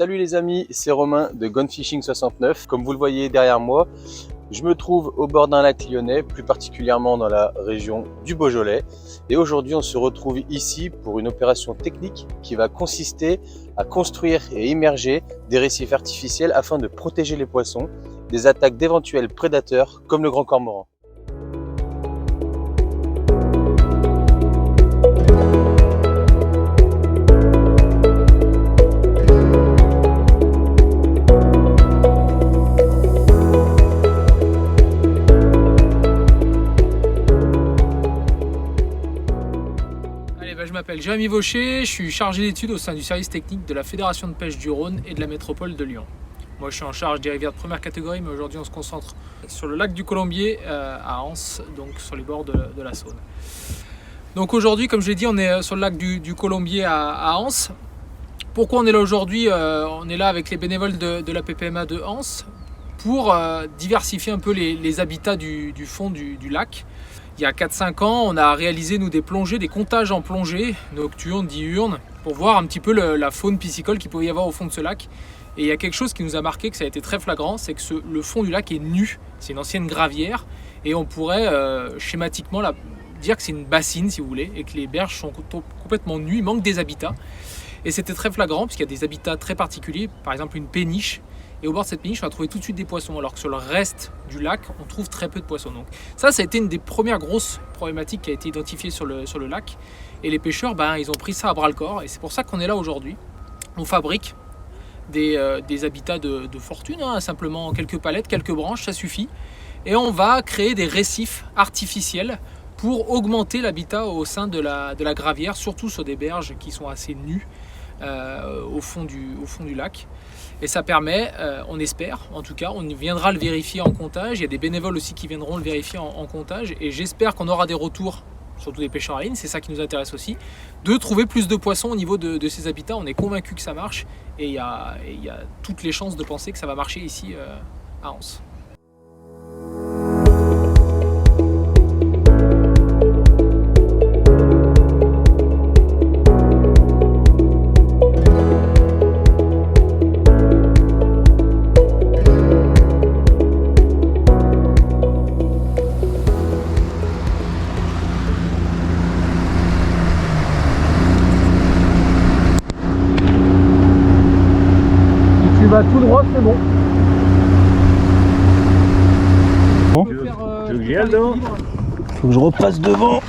Salut les amis, c'est Romain de Gone Fishing 69. Comme vous le voyez derrière moi, je me trouve au bord d'un lac lyonnais, plus particulièrement dans la région du Beaujolais. Et aujourd'hui, on se retrouve ici pour une opération technique qui va consister à construire et immerger des récifs artificiels afin de protéger les poissons des attaques d'éventuels prédateurs comme le grand cormoran. Je m'appelle Jérémy Vaucher, je suis chargé d'études au sein du service technique de la Fédération de pêche du Rhône et de la métropole de Lyon. Moi je suis en charge des rivières de première catégorie, mais aujourd'hui on se concentre sur le lac du Colombier à Anse, donc sur les bords de la Saône. Donc aujourd'hui, comme je l'ai dit, on est sur le lac du Colombier à Anse. Pourquoi on est là aujourd'hui? On est là avec les bénévoles de la PPMA de Anse pour diversifier un peu les habitats du fond du lac. Il y a 4-5 ans, on a réalisé nous des plongées, des comptages en plongée, nocturnes, diurnes, pour voir un petit peu la faune piscicole qu'il pouvait y avoir au fond de ce lac. Et il y a quelque chose qui nous a marqué, que ça a été très flagrant, c'est que le fond du lac est nu. C'est une ancienne gravière et on pourrait schématiquement dire que c'est une bassine, si vous voulez, et que les berges sont complètement nues, il manque des habitats. Et c'était très flagrant, puisqu'il y a des habitats très particuliers, par exemple une péniche. Et au bord de cette péniche, on va trouver tout de suite des poissons, alors que sur le reste du lac, on trouve très peu de poissons. Donc ça a été une des premières grosses problématiques qui a été identifiée sur le lac. Et les pêcheurs, ils ont pris ça à bras le corps. Et c'est pour ça qu'on est là aujourd'hui. On fabrique des habitats de fortune, simplement quelques palettes, quelques branches, ça suffit. Et on va créer des récifs artificiels pour augmenter l'habitat au sein de la gravière, surtout sur des berges qui sont assez nues au fond du lac. Et ça permet, on espère, en tout cas, on viendra le vérifier en comptage. Il y a des bénévoles aussi qui viendront le vérifier en comptage. Et j'espère qu'on aura des retours, surtout des pêcheurs à ligne, c'est ça qui nous intéresse aussi, de trouver plus de poissons au niveau de ces habitats. On est convaincu que ça marche et il y a toutes les chances de penser que ça va marcher ici à Anse. Tu vas tout droit, c'est bon. Bon. Tu veux que j'y aille devant? Faut que je repasse devant.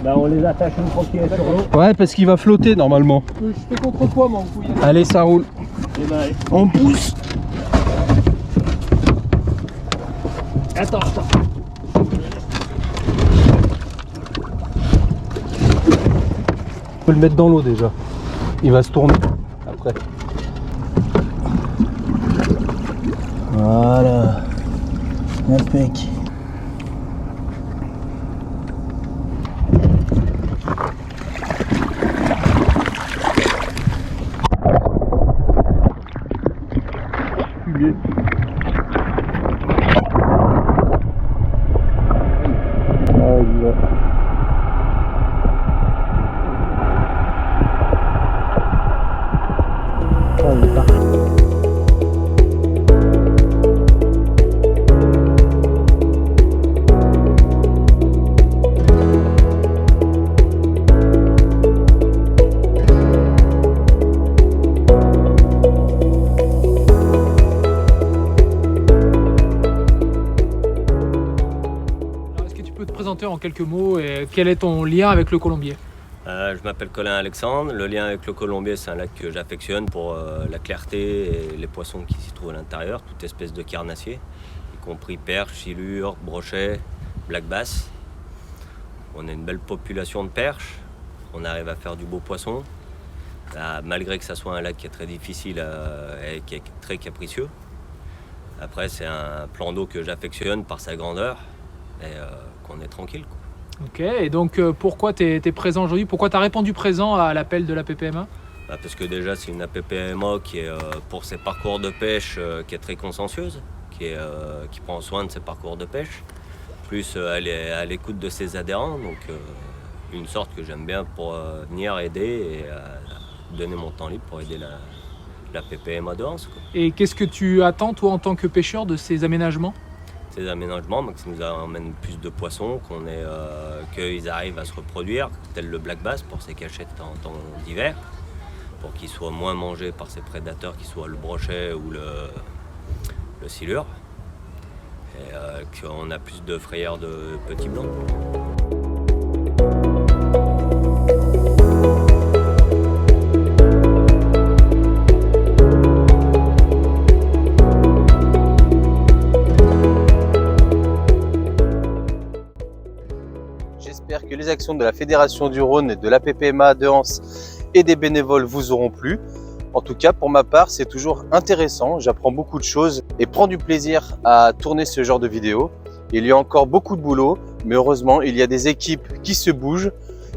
On les attache une fois qu'il est sur l'eau. Ouais, parce qu'il va flotter normalement. Je fais contre-poids, moi, en couille. Allez, ça roule. On pousse. Attends. On peut le mettre dans l'eau déjà. Il va se tourner après. Voilà. Impec. En quelques mots, et quel est ton lien avec le Colombier? Je m'appelle Colin Alexandre. Le lien avec le Colombier, c'est un lac que j'affectionne pour la clarté et les poissons qui s'y trouvent à l'intérieur, toute espèce de carnassier, y compris perches, silures, brochets, black bass. On a une belle population de perches, on arrive à faire du beau poisson, malgré que ça soit un lac qui est très difficile et qui est très capricieux. Après, c'est un plan d'eau que j'affectionne par sa grandeur et qu'on est tranquille, quoi. Ok, et donc pourquoi tu es présent aujourd'hui? Pourquoi tu as répondu présent à l'appel de la PPMA? Parce que déjà, c'est une PPMA qui est, pour ses parcours de pêche, qui est très consciencieuse, qui prend soin de ses parcours de pêche. Plus elle est à l'écoute de ses adhérents, donc une sorte que j'aime bien pour venir aider et donner mon temps libre pour aider la PPMA de Anse, quoi. Et qu'est-ce que tu attends, toi, en tant que pêcheur, de ces aménagements? Ces aménagements, que ça nous amène plus de poissons, qu'ils arrivent à se reproduire, tel le black bass pour ses cachettes en temps d'hiver, pour qu'ils soient moins mangés par ses prédateurs, qu'ils soient le brochet ou le silure, et qu'on a plus de frayeurs de petits blancs. J'espère que les actions de la Fédération du Rhône et de la PPMA de Anse et des bénévoles vous auront plu. En tout cas, pour ma part, c'est toujours intéressant, j'apprends beaucoup de choses et prends du plaisir à tourner ce genre de vidéos. Il y a encore beaucoup de boulot, mais heureusement, il y a des équipes qui se bougent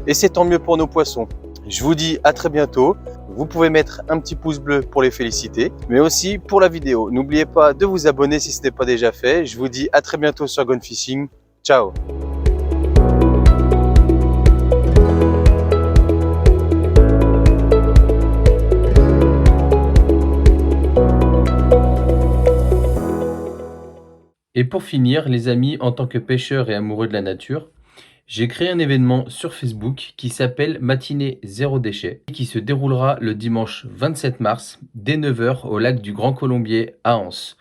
et c'est tant mieux pour nos poissons. Je vous dis à très bientôt. Vous pouvez mettre un petit pouce bleu pour les féliciter, mais aussi pour la vidéo. N'oubliez pas de vous abonner si ce n'est pas déjà fait. Je vous dis à très bientôt sur Gone Fishing. Ciao! Et pour finir, les amis, en tant que pêcheur et amoureux de la nature, j'ai créé un événement sur Facebook qui s'appelle Matinée Zéro Déchet et qui se déroulera le dimanche 27 mars dès 9 h au lac du Grand Colombier à Anse.